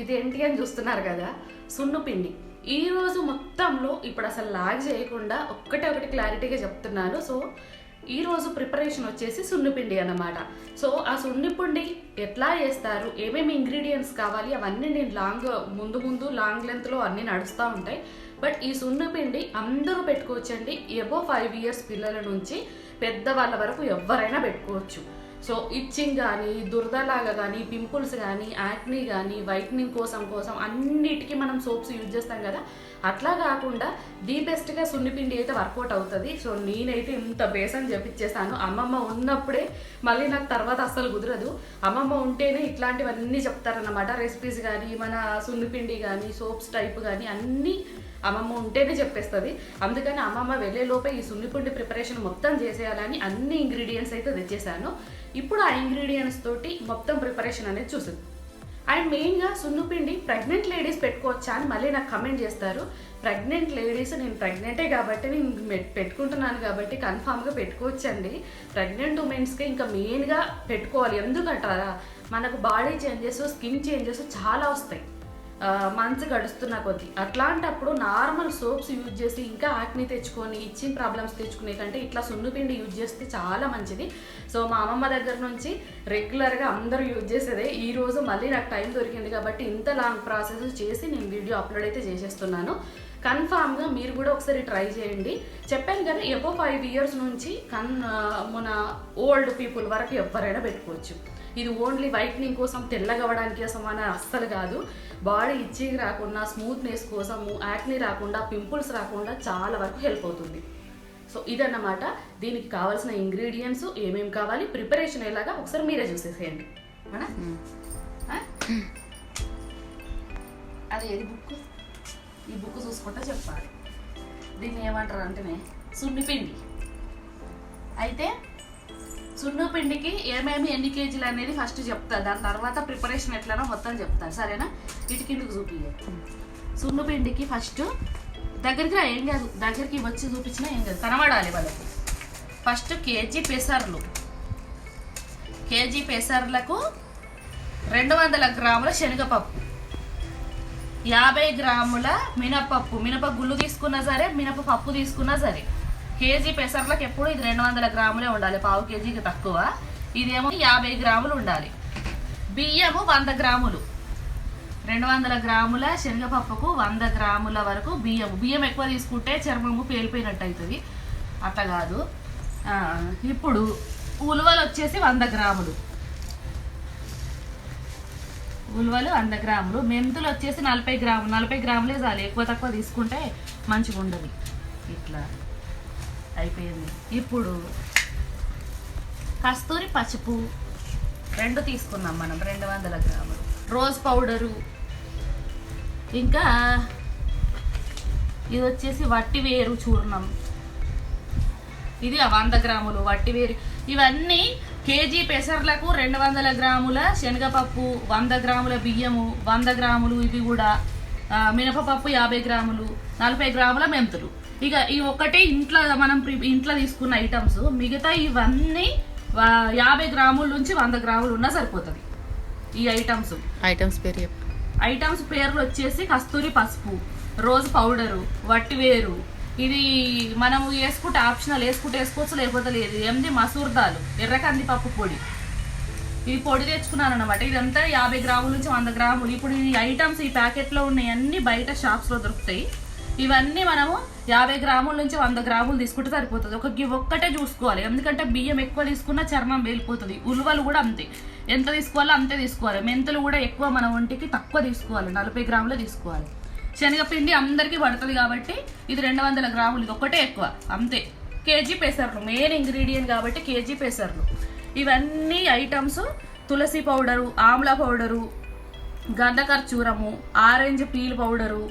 ఇదేంటి అని చూస్తున్నారు కదా, సున్నుపిండి. ఈ రోజు మొత్తంలో ఇప్పుడు అసలు లాగ్ చేయకుండా ఒకటి క్లారిటీగా చెప్తున్నాను. సో ఈ రోజు ప్రిపరేషన్ వచ్చేసి సున్నిపిండి అన్నమాట. సో ఆ సున్నిపిండి ఎట్లా చేస్తారు, ఏమేమి ఇంగ్రీడియంట్స్ కావాలి అవన్నీ నేను ముందు లాంగ్ లెంత్లో అన్నీ నడుస్తూ ఉంటాయి. బట్ ఈ సున్నిపిండి అందరూ పెట్టుకోవచ్చండి. ఎబో 5 years పిల్లల నుంచి పెద్దవాళ్ళ వరకు ఎవరైనా పెట్టుకోవచ్చు. సో ఇచ్చింగ్ కానీ, దురదలాగా కానీ, పింపుల్స్ కానీ, యాక్నీ కానీ, వైట్నింగ్ కోసం అన్నిటికీ మనం సోప్స్ యూజ్ చేస్తాం కదా, అట్లా కాకుండా ది బెస్ట్గా సున్నిపిండి అయితే వర్కౌట్ అవుతుంది. సో నేనైతే ఇంత బేసన్ చెప్పించేస్తాను. అమ్మమ్మ ఉన్నప్పుడే మళ్ళీ నాకు తర్వాత అస్సలు కుదరదు. అమ్మమ్మ ఉంటేనే ఇట్లాంటివన్నీ చెప్తారన్నమాట. రెసిపీస్ కానీ, మన సున్నిపిండి కానీ, సోప్స్ టైప్ కానీ అన్నీ అమ్మమ్మ ఉంటేనే చెప్పేస్తుంది. అందుకని అమ్మమ్మ వెళ్ళేలోపే ఈ సున్నిపిండి ప్రిపరేషన్ మొత్తం చేసేయాలని అన్ని ఇంగ్రీడియంట్స్ అయితే తెచ్చేసాను. ఇప్పుడు ఆ ఇంగ్రీడియంట్స్ తోటి మొత్తం ప్రిపరేషన్ అనేది చూసింది. అండ్ మెయిన్గా సున్నిపిండి ప్రెగ్నెంట్ లేడీస్ పెట్టుకోవచ్చా అని మళ్ళీ నాకు కమెంట్ చేస్తారు. ప్రెగ్నెంట్ లేడీస్, నేను ప్రెగ్నెంటే కాబట్టి నేను పెట్టుకుంటున్నాను కాబట్టి కన్ఫామ్గా పెట్టుకోవచ్చండి. ప్రెగ్నెంట్ ఉమెన్స్కి ఇంకా మెయిన్గా పెట్టుకోవాలి. ఎందుకంటారా, మనకు బాడీ చేంజెస్, స్కిన్ చేంజెస్ చాలా వస్తాయి మంత్స్ గడుస్తున్న కొద్దీ. అట్లాంటప్పుడు నార్మల్ సోప్స్ యూజ్ చేసి ఇంకా యాక్ని తెచ్చుకొని ఇచ్చిన ప్రాబ్లమ్స్ తెచ్చుకునే కంటే ఇట్లా సున్నిపిండి యూజ్ చేస్తే చాలా మంచిది. సో మా అమ్మమ్మ దగ్గర నుంచి రెగ్యులర్గా అందరూ యూజ్ చేసేదే. ఈరోజు మళ్ళీ నాకు టైం దొరికింది కాబట్టి ఇంత లాంగ్ ప్రాసెస్ చేసి నేను వీడియో అప్లోడ్ అయితే చేసేస్తున్నాను. కన్ఫామ్గా మీరు కూడా ఒకసారి ట్రై చేయండి. చెప్పాను కదా, ఎబో 5 years నుంచి మన ఓల్డ్ పీపుల్ వరకు ఎవరైనా పెట్టుకోవచ్చు. ఇది ఓన్లీ వైట్నింగ్ కోసం, తెల్లగవడానికి కోసం అని అస్సలు కాదు. బాడీ ఇచ్చింగ్ రాకుండా, స్మూత్నెస్ కోసము, యాక్ని రాకుండా, పింపుల్స్ రాకుండా చాలా వరకు హెల్ప్ అవుతుంది. సో ఇదన్నమాట దీనికి కావాల్సిన ఇంగ్రీడియంట్స్, ఏమేమి కావాలి, ప్రిపరేషన్ ఎలాగా ఒకసారి మీరే చూసేసేయండి. అది ఏది బుక్, ఈ బుక్ చూసుకుంటే చెప్పాలి. దీన్ని ఏమంటారు అంటేనే సున్నిపిండి. అయితే సున్నిపిండికి ఏమేమి ఎన్ని కేజీలు అనేది ఫస్ట్ చెప్తా, దాని తర్వాత ప్రిపరేషన్ ఎట్లానో మొత్తం చెప్తాను, సరేనా? ఇటు కిందకు చూపియ్య. సున్నిపిండికి ఫస్ట్ దగ్గరికి రా, ఏం కాదు, దగ్గరికి వచ్చి చూపించినా ఏం కాదు, కనబడాలి వాళ్ళకి. ఫస్ట్ కేజీ పెసర్లకు 200 గ్రాముల శనగపప్పు, 50 గ్రాముల మినప గుళ్ళు తీసుకున్నా సరే, మినపప్పు తీసుకున్నా సరే. కేజీ పెసర్లకు ఎప్పుడు ఇది 200 గ్రాములే ఉండాలి, పావు కేజీకి తక్కువ. ఇదేమో 50 గ్రాములు ఉండాలి. బియ్యము 100 గ్రాములు. 200 గ్రాముల శనగపప్పుకు 100 గ్రాముల వరకు బియ్యం ఎక్కువ తీసుకుంటే చర్మము పేలిపోయినట్టు అవుతుంది, అట్లా కాదు. ఇప్పుడు ఉలువలు వచ్చేసి 100 గ్రాములు, ఉలువలు 100 గ్రాములు. మెంతులు వచ్చేసి 40 గ్రాములు. 40 గ్రాములే చాలు, ఎక్కువ తక్కువ తీసుకుంటే మంచిగా ఉండదు. ఇట్లా అయిపోయింది. ఇప్పుడు కస్తూరి పసుపు 2 తీసుకున్నాం మనం, 200 గ్రాములు. రోజ్ పౌడరు, ఇంకా ఇది వచ్చేసి వట్టివేరు చూర్ణం, ఇది 100 గ్రాములు వట్టివేరు. ఇవన్నీ కేజీ పెసర్లకు 200 గ్రాముల శనగపప్పు, 100 గ్రాముల బియ్యము, 100 గ్రాములు ఇవి కూడా మినపపప్పు, 50 గ్రాములు, 40 గ్రాముల మెంతులు. ఇక ఈ ఒకటి మనం ఇంట్లో తీసుకున్న ఐటమ్స్. మిగతా ఇవన్నీ 50 గ్రాముల నుంచి 100 గ్రాములు ఉన్నా సరిపోతుంది. ఈ ఐటమ్స్ పేర్లు వచ్చేసి కస్తూరి పసుపు, రోజ్ పౌడరు, వట్టివేరు, ఇది మనం వేసుకుంటే ఆప్షనల్, వేసుకోవచ్చు లేకపోతే లేదు. ఏమిటి మసూర్ దాల్, ఎర్ర కందిపప్పు పొడి, ఇది పొడి తెచ్చుకున్నాను అనమాట. ఇదంతా 50 గ్రాముల నుంచి 100 గ్రాములు. ఇప్పుడు ఈ ఐటమ్స్ ఈ ప్యాకెట్లో ఉన్నాయి, అన్ని బయట షాప్స్లో దొరుకుతాయి. ఇవన్నీ మనము 50 గ్రాముల నుంచి 100 గ్రాములు తీసుకుంటే సరిపోతుంది. ఒక్కటే చూసుకోవాలి, ఎందుకంటే బియ్యం ఎక్కువ తీసుకున్నా చర్మం వేలిపోతుంది. ఉలువలు కూడా అంతే, ఎంత తీసుకోవాలో అంతే తీసుకోవాలి. మెంతులు కూడా ఎక్కువ మన ఒంటికి తక్కువ తీసుకోవాలి, 40 గ్రాములే తీసుకోవాలి. శనగపిండి అందరికీ పడుతుంది కాబట్టి ఇది 200 గ్రాములు, ఇది ఒక్కటే ఎక్కువ అంతే. కేజీ పెసర్లు మెయిన్ ఇంగ్రీడియంట్ కాబట్టి కేజీ పెసర్లు. ఇవన్నీ ఐటమ్స్ తులసి పౌడరు, ఆమ్లా పౌడరు, గంధ ఖర్జూరము, ఆరెంజ్ పీల్ పౌడరు,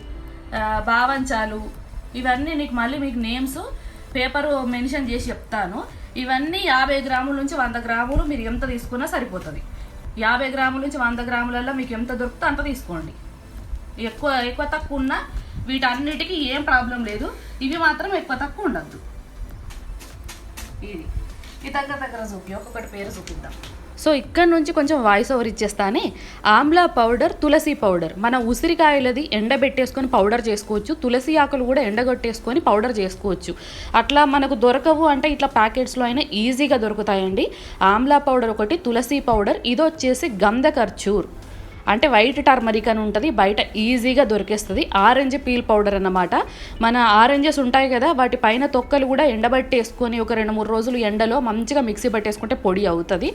బావంచాలు, ఇవన్నీ మీకు నేమ్స్ పేపరు మెన్షన్ చేసి చెప్తాను. ఇవన్నీ 50 గ్రాముల నుంచి 100 గ్రాములు మీరు ఎంత తీసుకున్నా సరిపోతుంది. 50 గ్రాముల నుంచి 100 గ్రాములలో మీకు ఎంత దొరుకుతుందో అంత తీసుకోండి. ఎక్కువ తక్కువ ఉన్నా వీటన్నిటికీ ఏం ప్రాబ్లం లేదు. ఇవి మాత్రం ఎక్కువ తక్కువ ఉండద్దు. ఇది దగ్గర చూపి ఒక్కొక్కటి పేరు చూపిద్దాం. సో ఇక్కడ నుంచి కొంచెం వాయిస్ ఓవర్ ఇచ్చేస్తానే. ఆమ్లా పౌడర్, తులసి పౌడర్. మన ఉసిరికాయలది ఎండబెట్టేసుకొని పౌడర్ చేసుకోవచ్చు, తులసి ఆకులు కూడా ఎండగొట్టేసుకొని పౌడర్ చేసుకోవచ్చు. అట్లా మనకు దొరకవు అంటే ఇట్లా ప్యాకెట్స్లో అయినా ఈజీగా దొరుకుతాయండి. ఆమ్లా పౌడర్ ఒకటి, తులసి పౌడర్. ఇది వచ్చేసి గంధకర్చూర్ అంటే వైట్ టర్మరిక్ అని ఉంటుంది, బయట ఈజీగా దొరికేస్తుంది. ఆరెంజ్ పీల్ పౌడర్ అన్నమాట. మన ఆరెంజెస్ ఉంటాయి కదా, వాటి పైన తొక్కలు కూడా ఎండబట్టేసుకొని ఒక 2-3 రోజులు ఎండలో మంచిగా మిక్సీ పట్టేసుకుంటే పొడి అవుతుంది.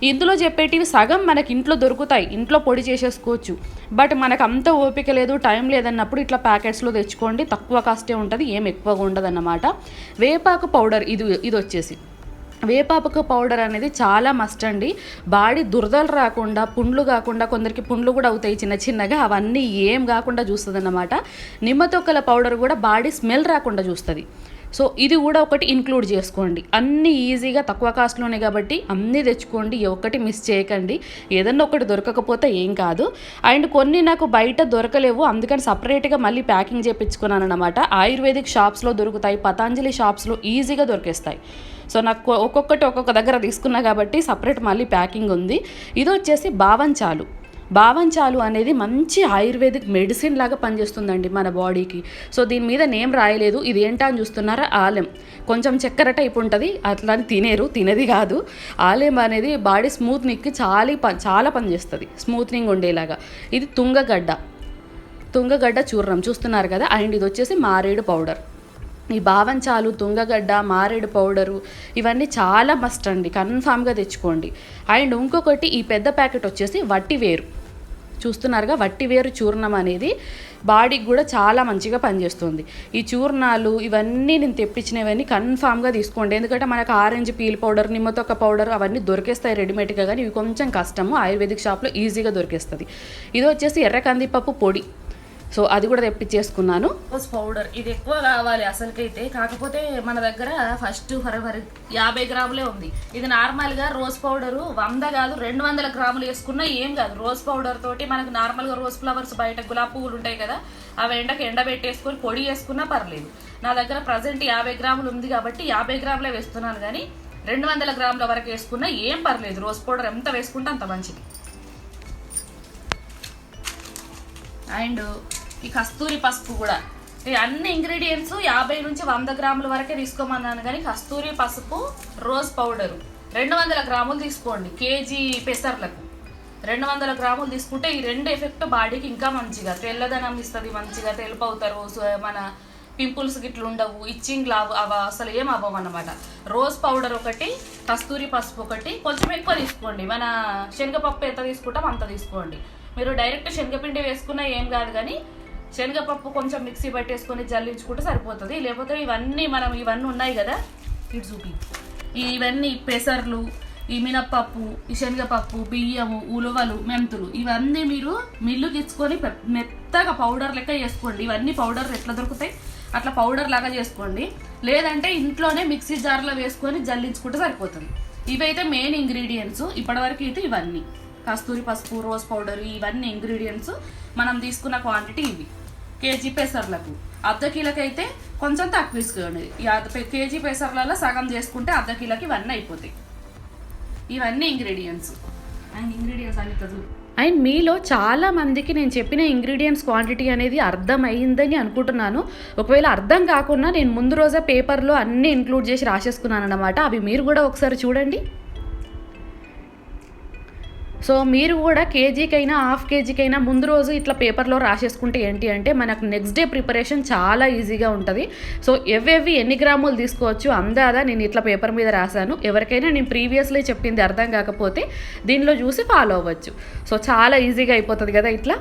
ఇందులో చెప్పేటివి సగం మనకి ఇంట్లో దొరుకుతాయి, ఇంట్లో పొడి చేసేసుకోవచ్చు. బట్ మనకు అంత ఓపిక లేదు, టైం లేదన్నప్పుడు ఇట్లా ప్యాకెట్స్లో తెచ్చుకోండి, తక్కువ కాస్టే ఉంటుంది, ఏం ఎక్కువగా ఉండదు అన్నమాట. వేపాకు పౌడర్ ఇది వచ్చేసి వేపాకు పౌడర్ అనేది చాలా మస్ట్ అండి. బాడీ దురదలు రాకుండా, పుండ్లు కాకుండా, కొందరికి పుండ్లు కూడా అవుతాయి చిన్న చిన్నగా, అవన్నీ ఏం కాకుండా చూస్తుంది అన్నమాట. నిమ్మతొక్కల పౌడర్ కూడా బాడీ స్మెల్ రాకుండా చూస్తుంది. సో ఇది కూడా ఒకటి ఇంక్లూడ్ చేసుకోండి. అన్నీ ఈజీగా తక్కువ కాస్ట్లోనే కాబట్టి అన్నీ తెచ్చుకోండి, ఒక్కటి మిస్ చేయకండి. ఏదన్నా ఒకటి దొరకకపోతే ఏం కాదు. అండ్ కొన్ని నాకు బయట దొరకలేవు, అందుకని సపరేట్గా మళ్ళీ ప్యాకింగ్ చేయించుకున్నాను అనమాట. ఆయుర్వేదిక్ షాప్స్లో దొరుకుతాయి, పతాంజలి షాప్స్లో ఈజీగా దొరికేస్తాయి. సో నాకు ఒక్కొక్క దగ్గర తీసుకున్నా కాబట్టి సపరేట్ మళ్ళీ ప్యాకింగ్ ఉంది. ఇది వచ్చేసి బావంచాలు అనేది మంచి ఆయుర్వేదిక్ మెడిసిన్ లాగా పనిచేస్తుందండి మన బాడీకి. సో దీని మీద నేమ్ రాయలేదు, ఇది ఏంటా అని చూస్తున్నారా, ఆలెం. కొంచెం చక్కెర టైప్ ఉంటుంది, అట్లా అని తినేది కాదు. ఆలెం అనేది బాడీ స్మూత్నింగ్కి చాలా పనిచేస్తుంది, స్మూత్నింగ్ ఉండేలాగా. ఇది తుంగగడ్డ చూర్ణం చూస్తున్నారు కదా. అండ్ ఇది వచ్చేసి మారేడు పౌడర్. ఈ బావంచాలు, తుంగగడ్డ, మారేడు పౌడరు ఇవన్నీ చాలా మస్ట్ అండి, కన్ఫామ్గా తెచ్చుకోండి. అండ్ ఇంకొకటి ఈ పెద్ద ప్యాకెట్ వచ్చేసి వట్టివేరు చూస్తున్నారుగా. వట్టివేరు చూర్ణం అనేది బాడీకి కూడా చాలా మంచిగా పనిచేస్తుంది. ఈ చూర్ణాలు ఇవన్నీ నేను తెప్పించినవన్నీ కన్ఫామ్గా తీసుకోండి. ఎందుకంటే మనకు ఆరెంజ్ పీల్ పౌడర్, నిమ్మతొక్క పౌడర్ అవన్నీ దొరికేస్తాయి రెడీమేడ్గా, కానీ ఇవి కొంచెం కష్టము. ఆయుర్వేదిక్ షాప్లో ఈజీగా దొరికేస్తుంది. ఇది వచ్చేసి ఎర్ర కందిపప్పు పొడి, సో అది కూడా తెప్పించేసుకున్నాను. రోజ్ పౌడర్ ఇది ఎక్కువ కావాలి అసలుకైతే, కాకపోతే మన దగ్గర ఫస్ట్ 50 గ్రాములే ఉంది. ఇది నార్మల్గా రోజ్ పౌడరు 100 కాదు 200 గ్రాములు వేసుకున్నా ఏం కాదు. రోజ్ పౌడర్ తోటి మనకు నార్మల్గా రోజ్ ఫ్లవర్స్ బయట గులాబీ పువ్వులు ఉంటాయి కదా, అవి ఎండబెట్టేసుకొని పొడి వేసుకున్నా పర్లేదు. నా దగ్గర ప్రజెంట్ 50 గ్రాములు ఉంది కాబట్టి 50 గ్రాములే వేస్తున్నాను, కానీ 200 గ్రాముల వరకు వేసుకున్నా ఏం పర్లేదు. రోజ్ పౌడర్ ఎంత వేసుకుంటే అంత మంచిది. అండ్ ఈ కస్తూరి పసుపు కూడా, ఈ అన్ని ఇంగ్రీడియంట్స్ 50 నుంచి 100 గ్రాముల వరకే తీసుకోమన్నాను, కానీ కస్తూరి పసుపు, రోజ్ పౌడరు 200 గ్రాములు తీసుకోండి. కేజీ పెసర్లకు 200 గ్రాములు తీసుకుంటే ఈ రెండు ఎఫెక్ట్ బాడీకి ఇంకా మంచిగా తెల్లదనం ఇస్తుంది, మంచిగా తెలుపు అవుతారు, మన పింపుల్స్ గిట్లు ఉండవు, ఇచ్చింగ్ లావు అసలు ఏం అవ్వవు అన్నమాట. రోజ్ పౌడర్ ఒకటి, కస్తూరి పసుపు ఒకటి, కొంచెం ఎక్కువ తీసుకోండి. మన శనగపప్పు ఎంత తీసుకుంటాం అంత తీసుకోండి. మీరు డైరెక్ట్ శనగపిండి వేసుకున్నా ఏం కాదు, కానీ శనగపప్పు కొంచెం మిక్సీ పట్టేసుకొని జల్లించుకుంటే సరిపోతుంది. లేకపోతే ఇవన్నీ ఉన్నాయి కదా, ఇటు చూపి, ఇవన్నీ పెసర్లు, ఈ మినప్పప్పు, ఈ శనగపప్పు, బియ్యము, ఉలువలు, మెంతులు ఇవన్నీ మీరు మిల్లుకి ఇచ్చుకొని మెత్తగా పౌడర్ లెక్క చేసుకోండి. ఇవన్నీ పౌడర్ ఎట్లా దొరుకుతాయి అట్లా పౌడర్ లాగా చేసుకోండి. లేదంటే ఇంట్లోనే మిక్సీ జార్లో వేసుకొని జల్లించుకుంటే సరిపోతుంది. ఇవైతే మెయిన్ ఇంగ్రీడియంట్స్ ఇప్పటివరకు అయితే ఇవన్నీ కస్తూరి పసుపు, రోజ్ పౌడర్, ఇవన్నీ ఇంగ్రీడియంట్స్ మనం తీసుకున్న క్వాంటిటీ ఇవి. కేజీ పెసర్లకు, అర్ధ కిలోకైతే కొంచెం తక్కువ తీసుకోండి. ఈ కేజీ పెసర్లలో సగం చేసుకుంటే అర్ధ కిలోకి ఇవన్నీ అయిపోతాయి. ఇవన్నీ ఇంగ్రీడియంట్స్ అండ్ మీలో చాలా మందికి నేను చెప్పిన ఇంగ్రీడియంట్స్ క్వాంటిటీ అనేది అర్థమైందని అనుకుంటున్నాను. ఒకవేళ అర్థం కాకుండా నేను ముందు రోజే పేపర్లో అన్నీ ఇంక్లూడ్ చేసి రాసేసుకున్నాను అన్నమాట. అవి మీరు కూడా ఒకసారి చూడండి. సో మీరు కూడా కేజీకైనా హాఫ్ కేజీకైనా ముందు రోజు ఇట్లా పేపర్లో రాసేసుకుంటే ఏంటి అంటే మనకు నెక్స్ట్ డే ప్రిపరేషన్ చాలా ఈజీగా ఉంటుంది. సో ఎన్ని గ్రాములు తీసుకోవచ్చు అందాదా నేను ఇట్లా పేపర్ మీద రాశాను. ఎవరికైనా నేను ప్రీవియస్లీ చెప్పింది అర్థం కాకపోతే దీనిలో చూసి ఫాలో అవ్వచ్చు. సో చాలా ఈజీగా అయిపోతుంది కదా ఇట్లా.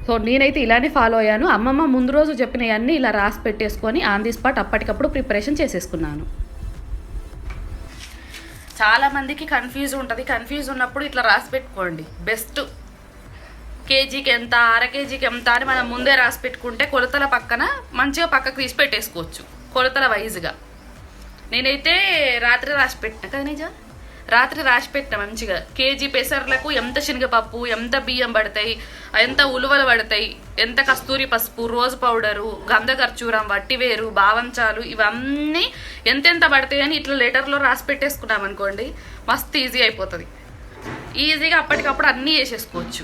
సో నేనైతే ఇలానే ఫాలో అయ్యాను. అమ్మమ్మ ముందు రోజు చెప్పినవన్నీ ఇలా రాసి పెట్టేసుకొని ఆన్ ది స్పాట్ అప్పటికప్పుడు ప్రిపరేషన్ చేసేసుకున్నాను. చాలా మందికి కన్ఫ్యూజ్ ఉంటుంది. కన్ఫ్యూజ్ ఉన్నప్పుడు ఇట్లా రాసి పెట్టుకోండి బెస్ట్. కేజీకి ఎంత, అర కేజీకి ఎంత అని మనం ముందే రాసి పెట్టుకుంటే కొలతల పక్కన మంచిగా పక్కకు తీసి పెట్టేసుకోవచ్చు కొలతల వైజ్గా. నేనైతే రాత్రి రాసి పెట్టినా కదా, నిజం రాత్రి రాసి పెట్టిన మంచిగా. కేజీ పెసర్లకు ఎంత శనగపప్పు, ఎంత బియ్యం పడతాయి, ఎంత ఉలువలు పడతాయి, ఎంత కస్తూరి పసుపు, రోజ్ పౌడరు, గంధకర్చూరం, వట్టివేరు, బావంచాలు ఇవన్నీ ఎంతెంత పడతాయి అని ఇట్లా లెటర్లో రాసి పెట్టేసుకున్నాం అనుకోండి, మస్తు ఈజీ అయిపోతుంది. ఈజీగా అప్పటికప్పుడు అన్నీ వేసేసుకోవచ్చు.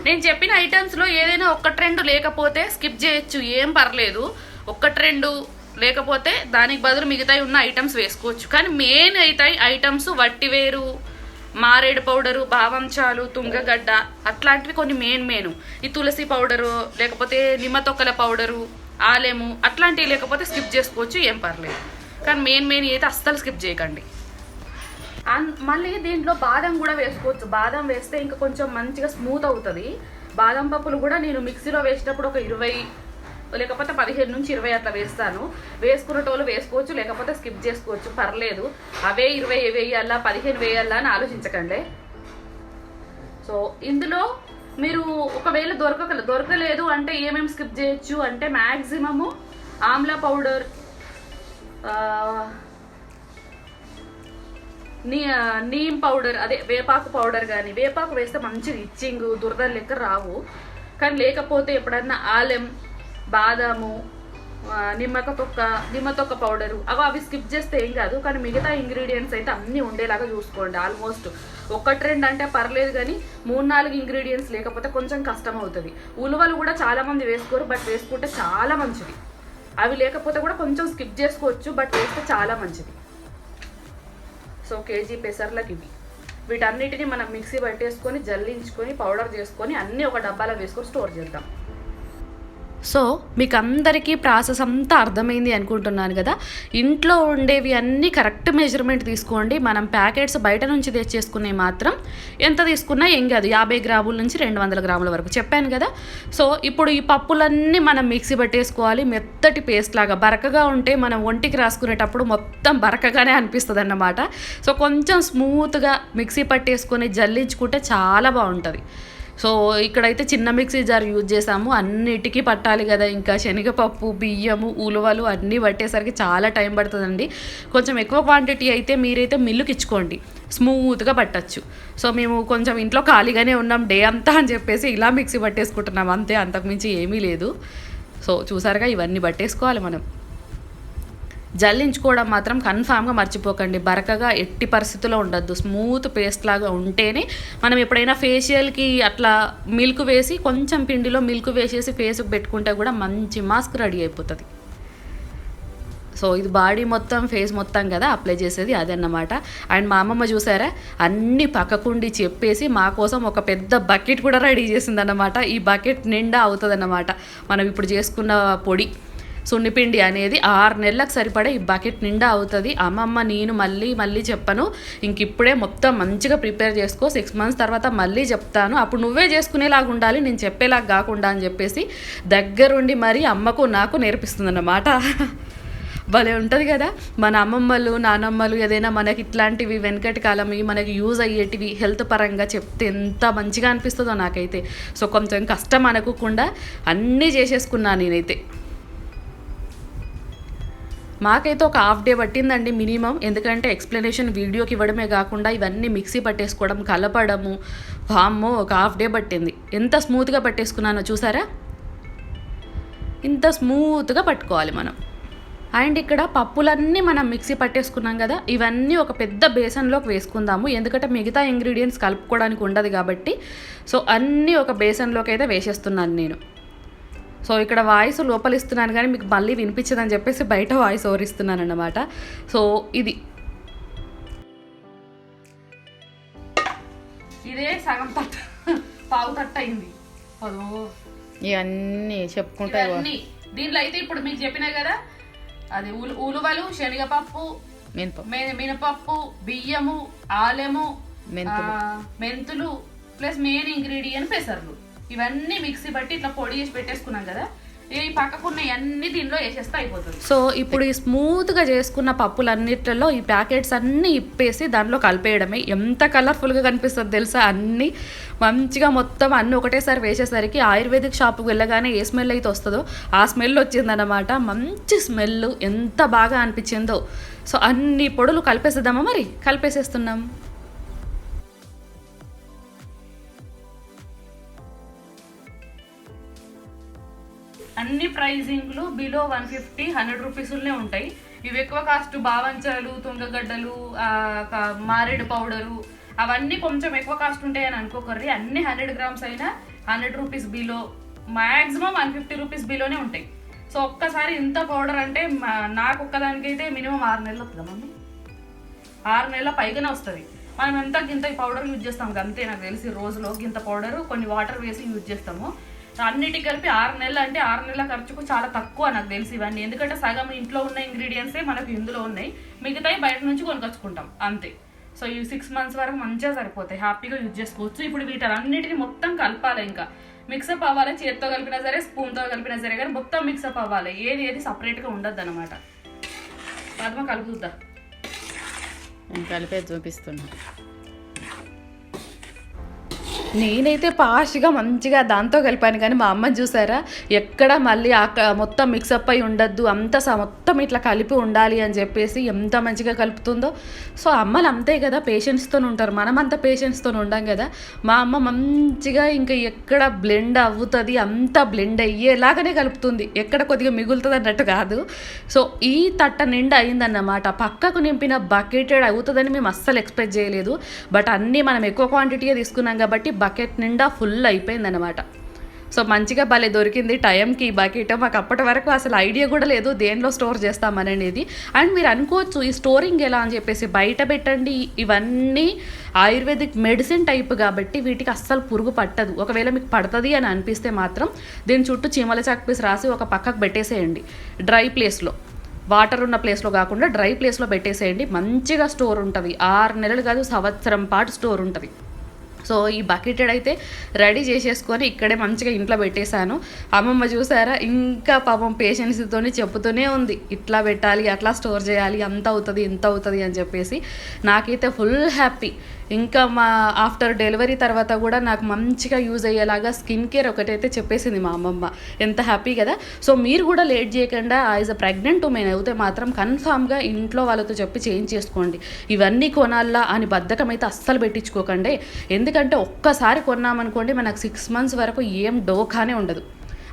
నేను చెప్పిన ఐటమ్స్లో ఏదైనా 1-2 లేకపోతే స్కిప్ చేయొచ్చు, ఏం పర్లేదు. 1-2 లేకపోతే దానికి బదులు మిగతాయి ఉన్న ఐటమ్స్ వేసుకోవచ్చు. కానీ మెయిన్ అవుతాయి ఐటమ్స్ వట్టివేరు, మారేడు పౌడరు, బావంచాలు, తుంగగడ్డ అట్లాంటివి కొన్ని మెయిన్. ఈ తులసి పౌడరు లేకపోతే నిమ్మతొక్కల పౌడరు, ఆలెము అట్లాంటివి లేకపోతే స్కిప్ చేసుకోవచ్చు, ఏం పర్లేదు. కానీ మెయిన్ అయితే అస్సలు స్కిప్ చేయకండి. మళ్ళీ దీంట్లో బాదం కూడా వేసుకోవచ్చు. బాదం వేస్తే ఇంకా కొంచెం మంచిగా స్మూత్ అవుతుంది. బాదం పప్పులు కూడా నేను మిక్సీలో వేసేటప్పుడు ఒక 20 లేకపోతే 15 నుంచి 20 అట్లా వేస్తాను. వేసుకునేటోళ్ళు వేసుకోవచ్చు, లేకపోతే స్కిప్ చేసుకోవచ్చు, పర్లేదు. అవే 20 వేయాలా 15 వేయాలా అని ఆలోచించకండి. సో ఇందులో మీరు ఒకవేళ దొరకలేదు అంటే ఏమేమి స్కిప్ చేయొచ్చు అంటే maximum Amla powder, neem powder, అదే వేపాకు పౌడర్. కానీ వేపాకు వేస్తే మంచిది, ఇచ్చింగ్ దురదలు లెక్క రావు. కానీ లేకపోతే ఎప్పుడన్నా ఆలెం, బాదాము, నిమ్మతొక్క పౌడరు అవి స్కిప్ చేస్తే ఏం కాదు. కానీ మిగతా ఇంగ్రీడియంట్స్ అయితే అన్నీ ఉండేలాగా చూసుకోండి. ఆల్మోస్ట్ 1-2 అంటే పర్లేదు, కానీ 3-4 ఇంగ్రీడియంట్స్ లేకపోతే కొంచెం కష్టం అవుతుంది. ఉలువలు కూడా చాలా మంది వేసుకోరు, బట్ వేసుకుంటే చాలా మంచిది. అవి లేకపోతే కూడా కొంచెం స్కిప్ చేసుకోవచ్చు, బట్ వేస్తే చాలా మంచిది. సో కేజీ పెసర్లకి వీటన్నిటిని మనం మిక్సీ పట్టేసుకొని జల్లించుకొని పౌడర్ చేసుకొని అన్నీ ఒక డబ్బాలో వేసుకొని స్టోర్ చేద్దాం. సో మీకు అందరికీ ప్రాసెస్ అంతా అర్థమైంది అనుకుంటున్నాను కదా. ఇంట్లో ఉండేవి అన్నీ కరెక్ట్ మెజర్మెంట్ తీసుకోండి. మనం ప్యాకెట్స్ బయట నుంచి తెచ్చేసుకునే మాత్రం ఎంత తీసుకున్నా ఏం కాదు, 50 గ్రాముల నుంచి 200 గ్రాముల వరకు చెప్పాను కదా. సో ఇప్పుడు ఈ పప్పులన్నీ మనం మిక్సీ పట్టేసుకోవాలి. మెత్తటి పేస్ట్ లాగా బరకగా ఉంటే మనం ఒంటికి రాసుకునేటప్పుడు మొత్తం బరకగానే అనిపిస్తుంది అన్నమాట. సో కొంచెం స్మూత్గా మిక్సీ పట్టేసుకొని జల్లించుకుంటే చాలా బాగుంటుంది. సో ఇక్కడైతే చిన్న మిక్సీ జార్ యూజ్ చేసాము, అన్నిటికీ పట్టాలి కదా. ఇంకా శనగపప్పు, బియ్యము, ఉలువలు అన్నీ పట్టేసరికి చాలా టైం పడుతుందండి. కొంచెం ఎక్కువ క్వాంటిటీ అయితే మీరైతే మిల్లుకి ఇచ్చుకోండి, స్మూత్గా పట్టచ్చు. సో మేము కొంచెం ఇంట్లో ఖాళీగానే ఉన్నాం డే అంతా అని చెప్పేసి ఇలా మిక్సీ పట్టేసుకుంటున్నాం అంతే, అంతకుమించి ఏమీ లేదు. సో చూసారుగా, ఇవన్నీ పట్టేసుకోవాలి మనం. జల్లించుకోవడం మాత్రం కన్ఫామ్గా మర్చిపోకండి, బరకగా ఎట్టి పరిస్థితుల్లో ఉండద్దు. స్మూత్ పేస్ట్ లాగా ఉంటేనే మనం ఎప్పుడైనా ఫేషియల్కి అట్లా మిల్క్ వేసి కొంచెం పిండిలో మిల్క్ వేసేసి ఫేస్కి పెట్టుకుంటే కూడా మంచి మాస్క్ రెడీ అయిపోతుంది. సో ఇది బాడీ మొత్తం ఫేస్ మొత్తం కదా అప్లై చేసేది అదన్నమాట. అండ్ మా అమ్మమ్మ చూసారా, అన్నీ పక్కకుండి చెప్పేసి మా కోసం ఒక పెద్ద బకెట్ కూడా రెడీ చేసిందన్నమాట. ఈ బకెట్ నిండా అవుతుందన్నమాట మనం ఇప్పుడు చేసుకున్న పొడి సున్నిపిండి అనేది 6 నెలలకు సరిపడే ఈ బకెట్ నిండా అవుతుంది. అమ్మమ్మ నేను మళ్ళీ చెప్పను, ఇంక ఇప్పుడే మొత్తం మంచిగా ప్రిపేర్ చేసుకో, 6 మంత్స్ తర్వాత మళ్ళీ చెప్తాను, అప్పుడు నువ్వే చేసుకునేలాగా ఉండాలి, నేను చెప్పేలాగా కాకుండా అని చెప్పేసి దగ్గరుండి మరి అమ్మకు నాకు నేర్పిస్తుందన్నమాట. భలే ఉంటుంది కదా. మన అమ్మమ్మలు నానమ్మలు ఏదైనా మనకి ఇట్లాంటివి వెనకటి కాలం మనకి యూజ్ అయ్యేటివి హెల్త్ పరంగా చెప్తే ఎంత మంచిగా అనిపిస్తుందో నాకైతే. సో కొంచెం కష్టం అనుకోకుండా అన్నీ చేసేసుకున్నాను నేనైతే. మాకైతే ఒక హాఫ్ డే పట్టిందండి మినిమం, ఎందుకంటే ఎక్స్ప్లెనేషన్ వీడియోకి ఇవ్వడమే కాకుండా ఇవన్నీ మిక్సీ పట్టేసుకోవడం, కలపడము, వామ్మో ఒక హాఫ్ డే పట్టింది. ఎంత స్మూత్గా పట్టేసుకున్నానో చూసారా, ఇంత స్మూత్గా పట్టుకోవాలి మనం. అండ్ ఇక్కడ పప్పులన్నీ మనం మిక్సీ పట్టేసుకున్నాం కదా, ఇవన్నీ ఒక పెద్ద బేసన్లోకి వేసుకుందాము, ఎందుకంటే మిగతా ఇంగ్రీడియంట్స్ కలుపుకోవడానికి ఉండదు కాబట్టి. సో అన్నీ ఒక బేసన్లోకి అయితే వేసేస్తున్నాను నేను. సో ఇక్కడ వాయిస్ లోపలిస్తున్నాను కానీ మీకు మళ్ళీ వినిపించదని చెప్పేసి బయట వాయిస్ ఓవర్ ఇస్తున్నాను అన్నమాట. సో ఇదే సగం తట్ట పావు తట్ట అయింది. ఇవన్నీ చెప్పుకుంటా దీంట్లో అయితే ఇప్పుడు మీకు చెప్పినా కదా, అది ఉలువలు, శనగపప్పు, మినపప్పు, బియ్యము, ఆలెము, మెంతులు ప్లస్ మెయిన్ ఇంగ్రీడియంట్ పెసర్లు, ఇవన్నీ మిక్సీ బట్టి ఇట్లా పొడి చేసి పెట్టేసుకున్నాం కదా. ఈ పక్కకున్న అన్ని దీనిలో వేసేస్తే అయిపోతుంది. సో ఇప్పుడు ఈ స్మూత్గా చేసుకున్న పప్పులన్నిట్లలో ఈ ప్యాకెట్స్ అన్నీ ఇప్పేసి దాంట్లో కలిపేయడమే. ఎంత కలర్ఫుల్గా కనిపిస్తుంది తెలుసా, అన్నీ మంచిగా మొత్తం అన్నీ ఒకటేసారి వేసేసరికి ఆయుర్వేదిక్ షాప్కి వెళ్ళగానే ఏ స్మెల్ అయితే వస్తుందో ఆ స్మెల్ వచ్చిందన్నమాట. మంచి స్మెల్, ఎంత బాగా అనిపించిందో. సో అన్ని పొడులు కలిపేసేద్దామా, మరి కలిపేసేస్తున్నాం. అన్ని ప్రైజింగ్లు బిలో 150-100 రూపీస్లోనే ఉంటాయి. ఇవి ఎక్కువ కాస్ట్ బావంచాలు, తుంగగడ్డలు, మారేడు పౌడరు అవన్నీ కొంచెం ఎక్కువ కాస్ట్ ఉంటాయని అనుకోకర్రీ, అన్ని 100 గ్రామ్స్ అయినా 100 రూపీస్ బిలో, మ్యాక్సిమం 150 రూపీస్ బిలోనే ఉంటాయి. సో ఒక్కసారి ఇంత పౌడర్ అంటే నాకు ఒక్కదానికైతే మినిమం 6 నెలలు వస్తుందా మమ్మీ? 6 నెలల పైగానే వస్తుంది. మనం ఎంత గింత పౌడర్ యూజ్ చేస్తాం అంతే, నాకు తెలిసి రోజులో గింత పౌడర్ కొన్ని వాటర్ వేసి యూజ్ చేస్తాము. అన్నిటికి కలిపి 6 నెలలు అంటే 6 నెలల ఖర్చుకు చాలా తక్కువ నాకు తెలిసి ఇవన్నీ. ఎందుకంటే సగం ఇంట్లో ఉన్న ఇంగ్రీడియంట్సే మనకు ఇందులో ఉన్నాయి, మిగతాయి బయట నుంచి కొనుకొచ్చుకుంటాం అంతే. సో ఈ 6 మంత్స్ వరకు మంచిగా సరిపోతాయి, హ్యాపీగా యూజ్ చేసుకోవచ్చు. ఇప్పుడు వీటన్నిటిని మొత్తం కలపాలి, ఇంకా మిక్సప్ అవ్వాలి. చేతితో కలిపినా సరే, స్పూన్తో కలిపినా సరే, కానీ మొత్తం మిక్సప్ అవ్వాలి. ఏది సపరేట్గా ఉండద్దు అనమాట. పద్మ కలుపుద్దా, కలిపేది చూపిస్తున్నా. నేనైతే ఫాస్ట్గా మంచిగా దాంతో కలిపాను, కానీ మా అమ్మ చూసారా ఎక్కడ మళ్ళీ మొత్తం మిక్సప్ అయి ఉండద్దు, మొత్తం ఇట్లా కలిపి ఉండాలి అని చెప్పేసి ఎంత మంచిగా కలుపుతుందో. సో అమ్మలు అంతే కదా, పేషెన్స్తో ఉంటారు. మనం అంత పేషెన్స్తో ఉండం కదా. మా అమ్మ మంచిగా ఇంకా ఎక్కడ బ్లెండ్ అవుతుంది అంత బ్లెండ్ అయ్యేలాగానే కలుపుతుంది, ఎక్కడ కొద్దిగా మిగులుతుంది అన్నట్టు కాదు. సో ఈ తట్ట నిండా అయిందన్నమాట. పక్కకు నింపిన బకెటెడ్ అవుతుందని మేము అస్సలు ఎక్స్పెక్ట్ చేయలేదు. బట్ అన్నీ మనం ఎక్కువ క్వాంటిటీగా తీసుకున్నాం కాబట్టి బకెట్ నిండా ఫుల్ అయిపోయిందనమాట. సో మంచిగా భలే దొరికింది టైంకి ఈ బకెట్. మాకు అప్పటి వరకు అసలు ఐడియా కూడా లేదు దేనిలో స్టోర్ చేస్తామనేది. అండ్ మీరు అనుకోవచ్చు ఈ స్టోరింగ్ ఎలా అని చెప్పేసి, బయట పెట్టండి. ఇవన్నీ ఆయుర్వేదిక్ మెడిసిన్ టైప్ కాబట్టి వీటికి అస్సలు పురుగు పట్టదు. ఒకవేళ మీకు పడుతుంది అని అనిపిస్తే మాత్రం దీని చుట్టూ చీమల చాక్ పీస్ రాసి ఒక పక్కకు పెట్టేసేయండి, డ్రై ప్లేస్లో. వాటర్ ఉన్న ప్లేస్లో కాకుండా డ్రై ప్లేస్లో పెట్టేసేయండి, మంచిగా స్టోర్ ఉంటుంది. 6 నెలలు కాదు, సంవత్సరం పాటు స్టోర్ ఉంటుంది. సో ఈ బకెటెడ్ అయితే రెడీ చేసేసుకొని ఇక్కడే మంచిగా ఇంట్లో పెట్టేశాను. అమ్మమ్మ చూసారా ఇంకా పాపం పేషెన్స్తో చెప్పుతూనే ఉంది, ఇట్లా పెట్టాలి, అట్లా స్టోర్ చేయాలి, అంత అవుతుంది ఇంత అవుతుంది అని చెప్పేసి. నాకైతే ఫుల్ హ్యాపీ. ఇంకా మా ఆఫ్టర్ డెలివరీ తర్వాత కూడా నాకు మంచిగా యూజ్ అయ్యేలాగా స్కిన్ కేర్ ఒకటైతే చెప్పేసింది మా అమ్మమ్మ. ఎంత హ్యాపీ కదా. సో మీరు కూడా లేట్ చేయకుండా యాజ్ అ ప్రెగ్నెంట్ ఉమెన్ అయితే మాత్రం కన్ఫామ్గా ఇంట్లో వాళ్ళతో చెప్పి చేంజ్ చేసుకోండి. ఇవన్నీ కొనాలా అని బద్ధకం అయితే అస్సలు పెట్టించుకోకండి. ఎందుకంటే ఒక్కసారి కొన్నామనుకోండి మనకు 6 మంత్స్ వరకు ఏం డోకానే ఉండదు.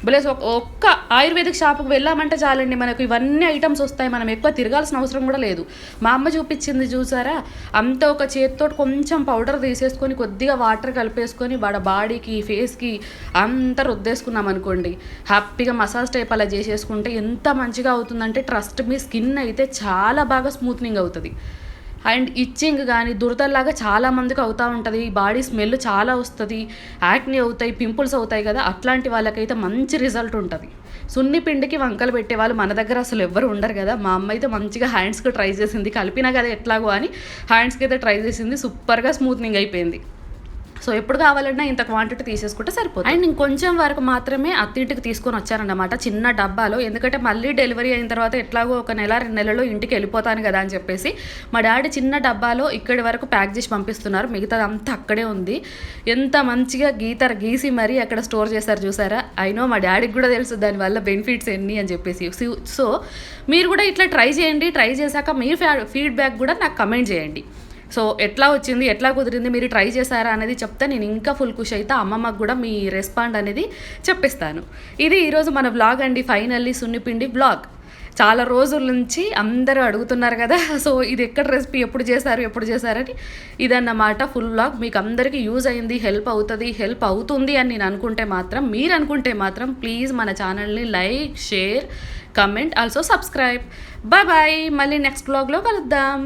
ప్లస్ ఒక్క ఆయుర్వేదిక్ షాప్కి వెళ్ళామంటే చాలండి, మనకు ఇవన్నీ ఐటమ్స్ వస్తాయి. మనం ఎక్కువ తిరగాల్సిన అవసరం కూడా లేదు. మా అమ్మ చూపించింది చూసారా, అంత ఒక చేతితో కొంచెం పౌడర్ తీసేసుకొని కొద్దిగా వాటర్ కలిపేసుకొని బాడీకి ఫేస్కి అంతా రుద్దేసుకున్నాం అనుకోండి, హ్యాపీగా మసాజ్ టైప్ అలా చేసేసుకుంటే ఎంత మంచిగా అవుతుందంటే ట్రస్ట్ మీ స్కిన్ అయితే చాలా బాగా స్మూత్నింగ్ అవుతుంది. అండ్ ఇచ్చింగ్ కానీ దురదల్లాగా చాలామందికి అవుతూ ఉంటుంది, బాడీ స్మెల్ చాలా వస్తుంది, యాక్ని అవుతాయి, పింపుల్స్ అవుతాయి కదా, అట్లాంటి వాళ్ళకైతే మంచి రిజల్ట్ ఉంటుంది. సున్ని పిండికి వంకలు పెట్టే వాళ్ళు మన దగ్గర అసలు ఎవ్వరు ఉండరు కదా. మా అమ్మ అయితే మంచిగా హ్యాండ్స్కి ట్రై చేసింది, కలిపినా కదా ఎట్లాగో అని హ్యాండ్స్కి అయితే ట్రై చేసింది, సూపర్గా స్మూత్నింగ్ అయిపోయింది. సో ఎప్పుడు కావాలన్నా ఇంత క్వాంటిటీ తీసేసుకుంటే సరిపోతుంది. అండ్ ఇంకొంచెం వరకు మాత్రమే అత్తింటికి తీసుకొని వచ్చారన్నమాట చిన్న డబ్బాలో. ఎందుకంటే మళ్ళీ డెలివరీ అయిన తర్వాత ఎట్లాగో 1 నెల 2 నెలల్లో ఇంటికి వెళ్ళిపోతాను కదా అని చెప్పేసి మా డాడీ చిన్న డబ్బాలో ఇక్కడి వరకు ప్యాక్ చేసి పంపిస్తున్నారు, మిగతాది అంతా అక్కడే ఉంది. ఎంత మంచిగా గీసి మరీ అక్కడ స్టోర్ చేశారు చూసారా. అయినో మా డాడీకి కూడా తెలుసు దానివల్ల బెనిఫిట్స్ ఎన్ని అని చెప్పేసి. సో మీరు కూడా ఇట్లా ట్రై చేయండి, ట్రై చేశాక మీ ఫీడ్బ్యాక్ కూడా నాకు కమెంట్ చేయండి. సో ఎట్లా వచ్చింది, ఎట్లా కుదిరింది, మీరు ట్రై చేశారా అనేది చెప్తే నేను ఇంకా ఫుల్ ఖుషి అయితే అమ్మమ్మకు కూడా మీ రెస్పాండ్ అనేది చెప్పిస్తాను. ఇది ఈరోజు మన వ్లాగ్ అండి, ఫైనల్లీ సున్నిపిండి వ్లాగ్. చాలా రోజుల నుంచి అందరూ అడుగుతున్నారు కదా, సో ఇది ఎక్కడ రెసిపీ ఎప్పుడు చేశారని ఇదన్నమాట ఫుల్ వ్లాగ్. మీకు అందరికీ యూజ్ అయింది, హెల్ప్ అవుతుంది అని నేను అనుకుంటే మాత్రం, మీరు అనుకుంటే మాత్రం ప్లీజ్ మన ఛానల్ని like, share, comment, also subscribe. Bye bye, మళ్ళీ నెక్స్ట్ వ్లాగ్లో కలుద్దాం.